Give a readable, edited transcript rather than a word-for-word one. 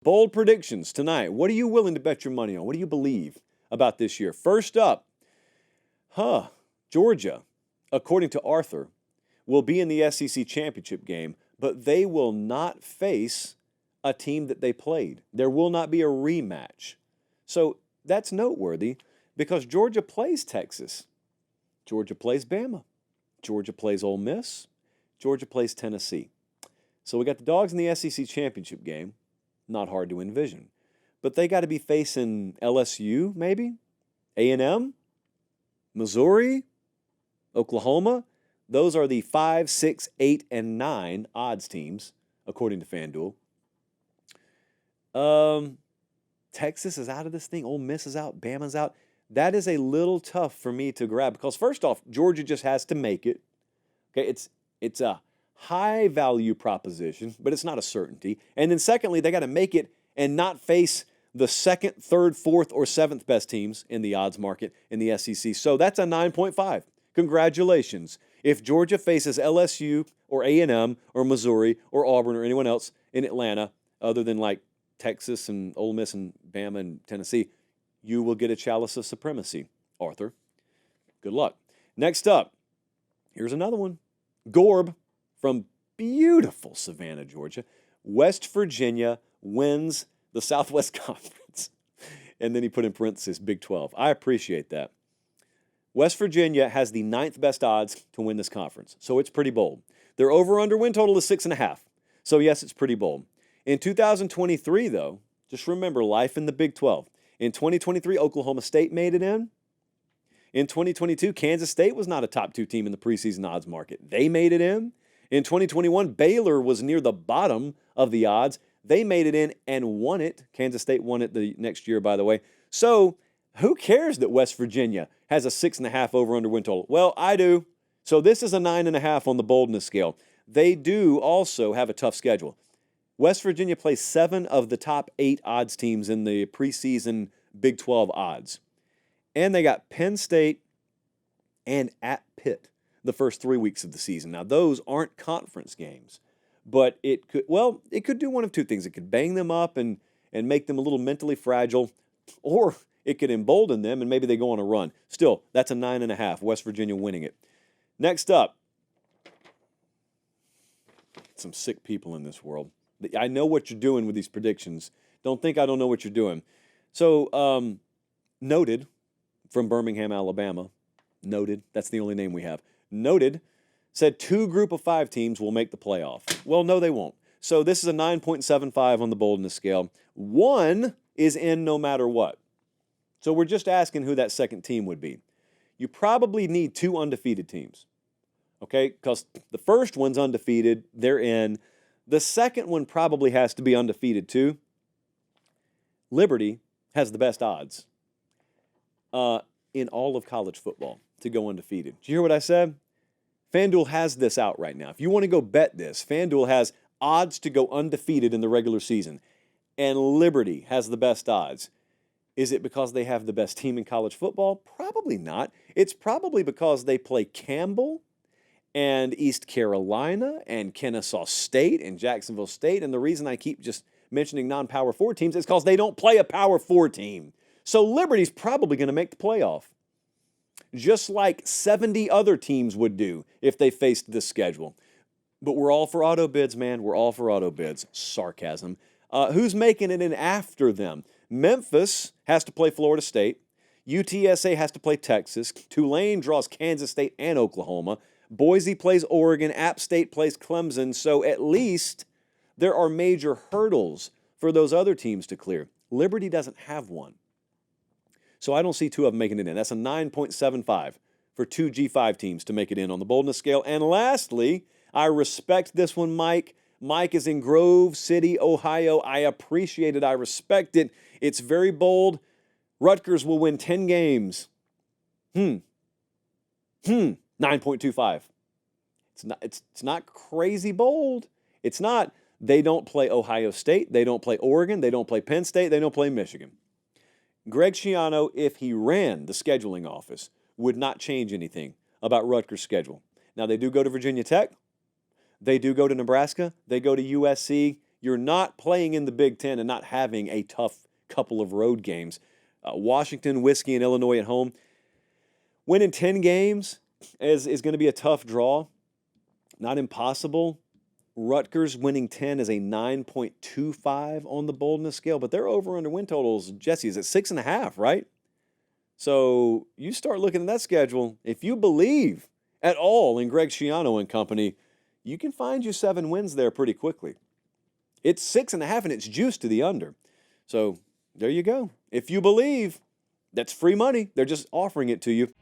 Bold predictions tonight. What are you willing to bet your money on? What do you believe about this year? First up, Georgia, according to Arthur, will be in the SEC championship game, but they will not face a team that they played. There will not be a rematch. So that's noteworthy because Georgia plays Texas. Georgia plays Bama. Georgia plays Ole Miss. Georgia plays Tennessee. So we got the Dogs in the SEC championship game. Not hard to envision. But they got to be facing LSU, maybe? A&M? Missouri? Oklahoma? Those are the 5, 6, 8, and 9 odds teams, according to FanDuel. Texas is out of this thing. Ole Miss is out. Bama's out. That is a little tough for me to grab because, first off, Georgia just has to make it. Okay, it's a high-value proposition, but it's not a certainty. And then secondly, they got to make it and not face the second, third, fourth, or seventh best teams in the odds market in the SEC. So that's a 9.5. Congratulations. If Georgia faces LSU or A&M or Missouri or Auburn or anyone else in Atlanta other than like Texas and Ole Miss and Bama and Tennessee, you will get a chalice of supremacy, Arthur. Good luck. Next up, here's another one. Gorb from beautiful Savannah, Georgia. West Virginia wins the Southwest Conference. And then he put in parentheses, Big 12. I appreciate that. West Virginia has the 9th best odds to win this conference, so it's pretty bold. Their over-under win total is 6.5. So, yes, it's pretty bold. In 2023, though, just remember life in the Big 12. In 2023, Oklahoma State made it in. In 2022, Kansas State was not a top 2 team in the preseason odds market. They made it in. In 2021, Baylor was near the bottom of the odds. They made it in and won it. Kansas State won it the next year, by the way. So who cares that West Virginia has a 6.5 over-under win total? Well, I do. So this is a 9.5 on the boldness scale. They do also have a tough schedule. West Virginia plays 7 of the top 8 odds teams in the preseason Big 12 odds. And they got Penn State and at Pitt the first 3 weeks of the season. Now, those aren't conference games, but it could do one of two things. It could bang them up and make them a little mentally fragile, or it could embolden them and maybe they go on a run. Still, that's a 9.5, West Virginia winning it. Next up, some sick people in this world. I know what you're doing with these predictions. Don't think I don't know what you're doing. So, Noted from Birmingham, Alabama. Noted. That's the only name we have. Noted said 2 group of 5 teams will make the playoff. Well, no, they won't. So this is a 9.75 on the boldness scale. 1 is in no matter what. So we're just asking who that second team would be. You probably need 2 undefeated teams. Okay? Because the first one's undefeated. They're in. The second one probably has to be undefeated too. Liberty has the best odds in all of college football to go undefeated. Did you hear what I said? FanDuel has this out right now. If you want to go bet this, FanDuel has odds to go undefeated in the regular season. And Liberty has the best odds. Is it because they have the best team in college football? Probably not. It's probably because they play Campbell and East Carolina and Kennesaw State and Jacksonville State. And the reason I keep just mentioning non-Power 4 teams is because they don't play a Power 4 team. So Liberty's probably going to make the playoff, just like 70 other teams would do if they faced this schedule. But we're all for auto bids, man. We're all for auto bids. Sarcasm. Who's making it in after them? Memphis has to play Florida State. UTSA has to play Texas. Tulane draws Kansas State and Oklahoma. Boise plays Oregon. App State plays Clemson. So at least there are major hurdles for those other teams to clear. Liberty doesn't have one. So I don't see 2 of them making it in. That's a 9.75 for 2 G5 teams to make it in on the boldness scale. And lastly, I respect this one, Mike. Mike is in Grove City, Ohio. I appreciate it. I respect it. It's very bold. Rutgers will win 10 games. 9.25. It's not crazy bold. It's not. They don't play Ohio State. They don't play Oregon. They don't play Penn State. They don't play Michigan. Greg Schiano, if he ran the scheduling office, would not change anything about Rutgers' schedule. Now, they do go to Virginia Tech. They do go to Nebraska. They go to USC. you're not playing in the Big Ten and not having a tough couple of road games. Washington, Whiskey, and Illinois at home. Winning 10 games is going to be a tough draw. Not impossible. Rutgers winning 10 is a 9.25 on the boldness scale, but their over-under win totals, Jesse, is at 6.5, right? So you start looking at that schedule. If you believe at all in Greg Schiano and company, you can find you 7 wins there pretty quickly. It's 6.5 and it's juiced to the under. So there you go. If you believe, that's free money. They're just offering it to you.